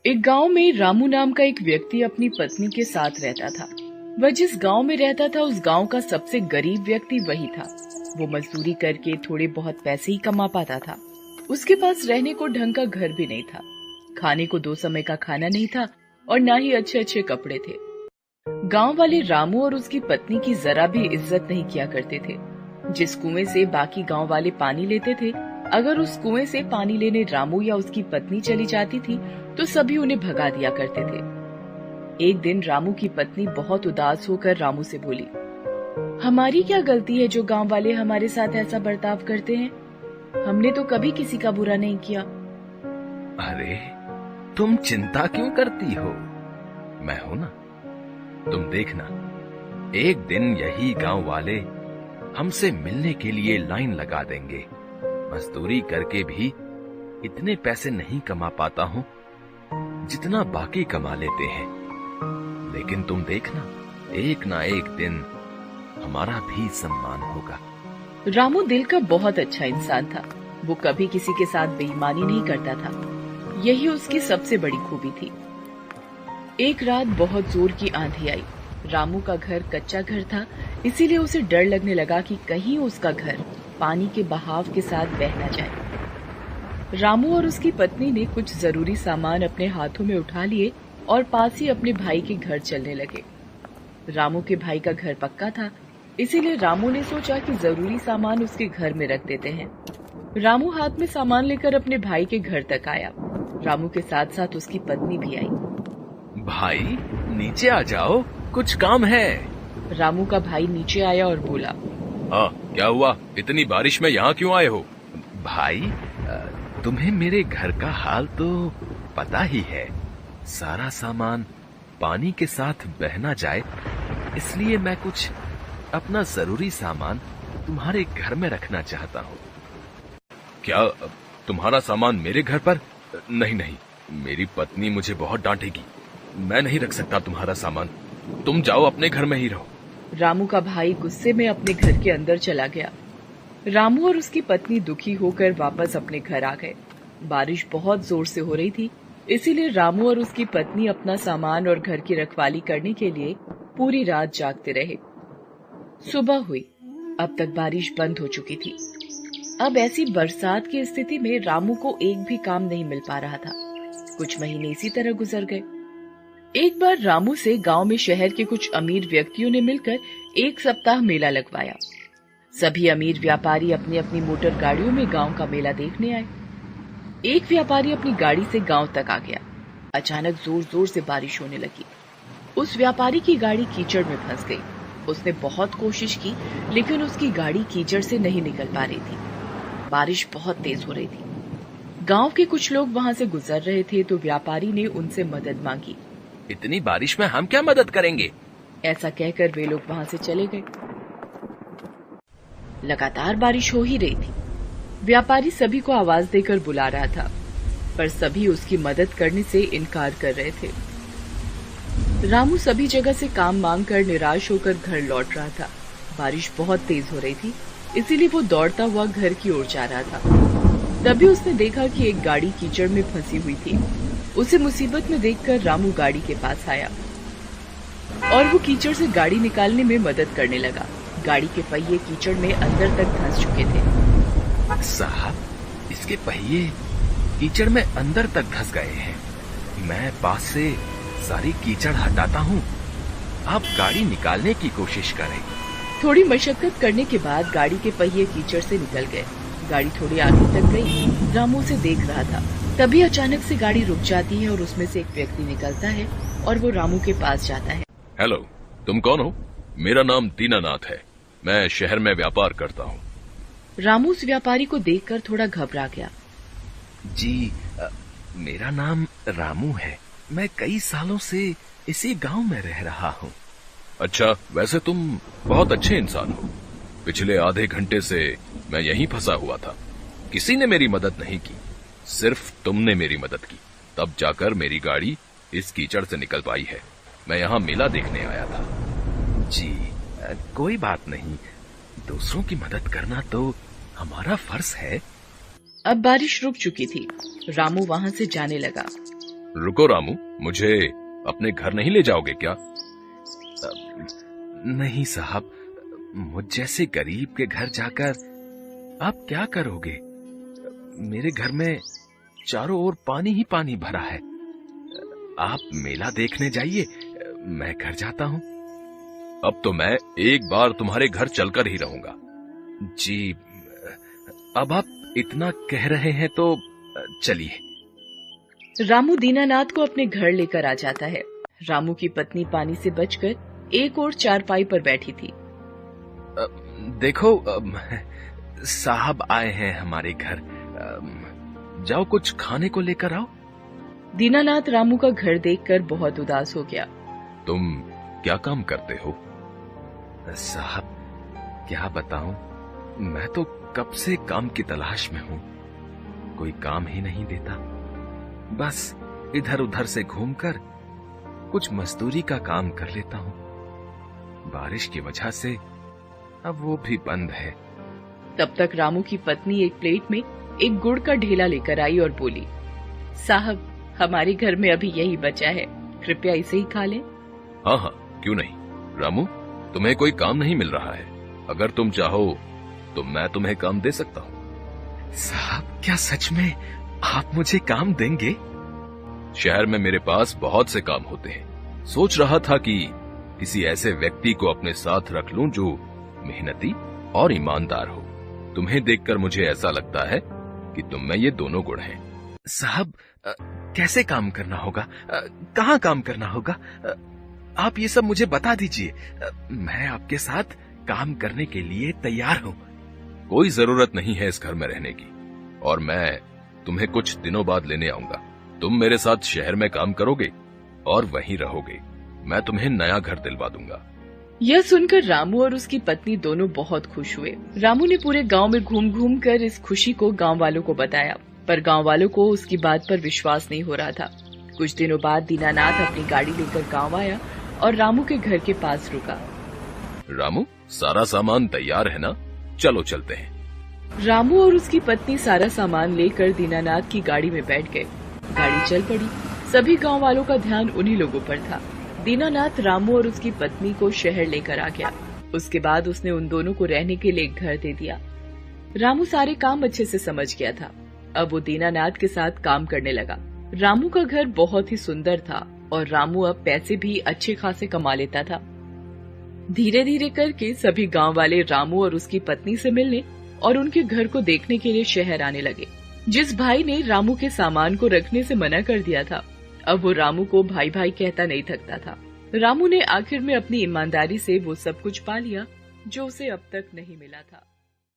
एक गांव में रामू नाम का एक व्यक्ति अपनी पत्नी के साथ रहता था। वह जिस गांव में रहता था उस गांव का सबसे गरीब व्यक्ति वही था। वो मजदूरी करके थोड़े बहुत पैसे ही कमा पाता था। उसके पास रहने को ढंग का घर भी नहीं था, खाने को 2 समय का खाना नहीं था और ना ही अच्छे अच्छे कपड़े थे। गांव वाले रामू और उसकी पत्नी की जरा भी इज्जत नहीं किया करते थे। जिस कुएं से बाकी गांव वाले पानी लेते थे, अगर उस कुएं से पानी लेने रामू या उसकी पत्नी चली जाती थी तो सभी उन्हें भगा दिया करते थे। एक दिन रामू की पत्नी बहुत उदास होकर रामू से बोली, हमारी क्या गलती है जो गांव वाले हमारे साथ ऐसा बर्ताव करते हैं? हमने तो कभी किसी का बुरा नहीं किया। अरे तुम चिंता क्यों करती हो? मैं हूं ना। तुम देखना, एक दिन यही गांव वाले हमसे मिलने के लिए लाइन लगा देंगे। मजदूरी करके भी इतने पैसे नहीं कमा पाता हूं जितना बाकी कमा लेते हैं, लेकिन तुम देखना, एक ना एक दिन हमारा भी सम्मान होगा। रामू दिल का बहुत अच्छा इंसान था। वो कभी किसी के साथ बेईमानी नहीं करता था। यही उसकी सबसे बड़ी खूबी थी। एक रात बहुत जोर की आंधी आई। रामू का घर कच्चा घर था, इसीलिए उसे डर लगने लगा कि कहीं उसका घर पानी के बहाव के साथ बह न जाए। रामू और उसकी पत्नी ने कुछ जरूरी सामान अपने हाथों में उठा लिए और पास ही अपने भाई के घर चलने लगे। रामू के भाई का घर पक्का था, इसीलिए रामू ने सोचा कि जरूरी सामान उसके घर में रख देते हैं। रामू हाथ में सामान लेकर अपने भाई के घर तक आया। रामू के साथ साथ उसकी पत्नी भी आई। भाई नीचे आ जाओ, कुछ काम है। रामू का भाई नीचे आया और बोला, हाँ क्या हुआ? इतनी बारिश में यहाँ क्यों आए हो? भाई तुम्हें मेरे घर का हाल तो पता ही है। सारा सामान पानी के साथ बह ना जाए, इसलिए मैं कुछ अपना जरूरी सामान तुम्हारे घर में रखना चाहता हूँ। क्या तुम्हारा सामान मेरे घर पर? नहीं नहीं, मेरी पत्नी मुझे बहुत डांटेगी। मैं नहीं रख सकता तुम्हारा सामान। तुम जाओ, अपने घर में ही रहो। रामू का भाई गुस्से में अपने घर के अंदर चला गया। रामू और उसकी पत्नी दुखी होकर वापस अपने घर आ गए। बारिश बहुत जोर से हो रही थी, इसीलिए रामू और उसकी पत्नी अपना सामान और घर की रखवाली करने के लिए पूरी रात जागते रहे। सुबह हुई। अब तक बारिश बंद हो चुकी थी। अब ऐसी बरसात की स्थिति में रामू को एक भी काम नहीं मिल पा रहा था। कुछ महीने इसी तरह गुजर गए। एक बार रामू से गांव में शहर के कुछ अमीर व्यक्तियों ने मिलकर 1 सप्ताह मेला लगवाया। सभी अमीर व्यापारी अपनी अपनी मोटर गाड़ियों में गांव का मेला देखने आए। एक व्यापारी अपनी गाड़ी से गांव तक आ गया। अचानक जोर जोर से बारिश होने लगी। उस व्यापारी की गाड़ी कीचड़ में फंस गई। उसने बहुत कोशिश की, लेकिन उसकी गाड़ी कीचड़ से नहीं निकल पा रही थी। बारिश बहुत तेज हो रही थी। गांव के कुछ लोग वहां से गुजर रहे थे तो व्यापारी ने उनसे मदद मांगी। इतनी बारिश में हम क्या मदद करेंगे? ऐसा कहकर वे लोग वहां से चले गए। लगातार बारिश हो ही रही थी। व्यापारी सभी को आवाज देकर बुला रहा था, पर सभी उसकी मदद करने से इनकार कर रहे थे। रामू सभी जगह से काम मांग कर निराश होकर घर लौट रहा था। बारिश बहुत तेज हो रही थी, इसीलिए वो दौड़ता हुआ घर की ओर जा रहा था। तभी उसने देखा कि एक गाड़ी कीचड़ में फंसी हुई थी। उसे मुसीबत में देखकर रामू गाड़ी के पास आया और वो कीचड़ से गाड़ी निकालने में मदद करने लगा। गाड़ी के पहिए कीचड़ में अंदर तक धंस चुके थे। साहब, इसके पहिए कीचड़ में अंदर तक धंस गए हैं। मैं पास से सारी कीचड़ हटाता हूँ, आप गाड़ी निकालने की कोशिश करें। थोड़ी मशक्कत करने के बाद गाड़ी के पहिए कीचड़ से निकल गए। गाड़ी थोड़ी आगे तक गई। रामू उसे देख रहा था। तभी अचानक से गाड़ी रुक जाती है और उसमें से एक व्यक्ति निकलता है और वो रामू के पास जाता है। हेलो, तुम कौन हो? मेरा नाम दीनानाथ है, मैं शहर में व्यापार करता हूँ। रामू उस व्यापारी को देखकर थोड़ा घबरा गया। जी, मेरा नाम रामू है। मैं कई सालों से इसी गांव में रह रहा हूँ। अच्छा, वैसे तुम बहुत अच्छे इंसान हो। पिछले आधे घंटे से मैं यहीं फंसा हुआ था। किसी ने मेरी मदद नहीं की, सिर्फ तुमने मेरी मदद की, तब जाकर मेरी गाड़ी इस कीचड़ से निकल पाई है। मैं यहाँ मेला देखने आया था। जी, कोई बात नहीं, दूसरों की मदद करना तो हमारा फर्ज है। अब बारिश रुक चुकी थी। रामू वहां से जाने लगा। रुको रामू, मुझे अपने घर नहीं ले जाओगे क्या? नहीं साहब, मुझ जैसे गरीब के घर जाकर आप क्या करोगे? मेरे घर में चारों ओर पानी ही पानी भरा है। आप मेला देखने जाइए, मैं घर जाता हूं। अब तो मैं एक बार तुम्हारे घर चलकर ही रहूंगा। जी, अब आप इतना कह रहे हैं तो चलिए। रामू दीनानाथ को अपने घर लेकर आ जाता है। रामू की पत्नी पानी से बचकर एक और चारपाई पर बैठी थी। देखो, साहब आए हैं हमारे घर, जाओ कुछ खाने को लेकर आओ। दीनानाथ रामू का घर देखकर बहुत उदास हो गया। तुम क्या काम करते हो? साहब, क्या बताऊं, मैं तो कब से काम की तलाश में हूं, कोई काम ही नहीं देता। बस इधर उधर से घूमकर कुछ मजदूरी का काम कर लेता हूं। बारिश की वजह से अब वो भी बंद है। तब तक रामू की पत्नी एक प्लेट में एक गुड़ का ढेला लेकर आई और बोली, साहब, हमारे घर में अभी यही बचा है, कृपया इसे ही खा लें। हाँ हाँ, क्यों नहीं। रामू, तुम्हें कोई काम नहीं मिल रहा है, अगर तुम चाहो तो मैं तुम्हें काम दे सकता हूँ। साहब, क्या सच में आप मुझे काम देंगे? शहर में मेरे पास बहुत से काम होते हैं। सोच रहा था कि किसी ऐसे व्यक्ति को अपने साथ रख लूं जो मेहनती और ईमानदार हो। तुम्हें देखकर मुझे ऐसा लगता है कि तुम में ये दोनों गुण हैं। साहब, कैसे काम करना होगा? कहाँ काम करना होगा? आप ये सब मुझे बता दीजिए, मैं आपके साथ काम करने के लिए तैयार हूँ। कोई जरूरत नहीं है इस घर में रहने की, और मैं तुम्हें कुछ दिनों बाद लेने आऊंगा। तुम मेरे साथ शहर में काम करोगे और वहीं रहोगे। मैं तुम्हें नया घर दिलवा दूंगा। यह सुनकर रामू और उसकी पत्नी दोनों बहुत खुश हुए। रामू ने पूरे गांव में घूम घूम कर इस खुशी को गांव वालों को बताया, पर गांव वालों को उसकी बात पर विश्वास नहीं हो रहा था। कुछ दिनों बाद दीनानाथ अपनी गाड़ी लेकर गांव आया और रामू के घर के पास रुका। रामू, सारा सामान तैयार है ना? चलो चलते हैं। रामू और उसकी पत्नी सारा सामान लेकर दीनानाथ की गाड़ी में बैठ गए। गाड़ी चल पड़ी। सभी गांव वालों का ध्यान उन्हीं लोगों पर था। दीनानाथ रामू और उसकी पत्नी को शहर लेकर आ गया। उसके बाद उसने उन दोनों को रहने के लिए एक घर दे दिया। रामू सारे काम अच्छे से समझ गया था। अब वो दीनानाथ के साथ काम करने लगा। रामू का घर बहुत ही सुंदर था और रामू अब पैसे भी अच्छे खासे कमा लेता था। धीरे धीरे करके सभी गांव वाले रामू और उसकी पत्नी से मिलने और उनके घर को देखने के लिए शहर आने लगे। जिस भाई ने रामू के सामान को रखने से मना कर दिया था, अब वो रामू को भाई भाई कहता नहीं थकता था। रामू ने आखिर में अपनी ईमानदारी से वो सब कुछ पा लिया जो उसे अब तक नहीं मिला था।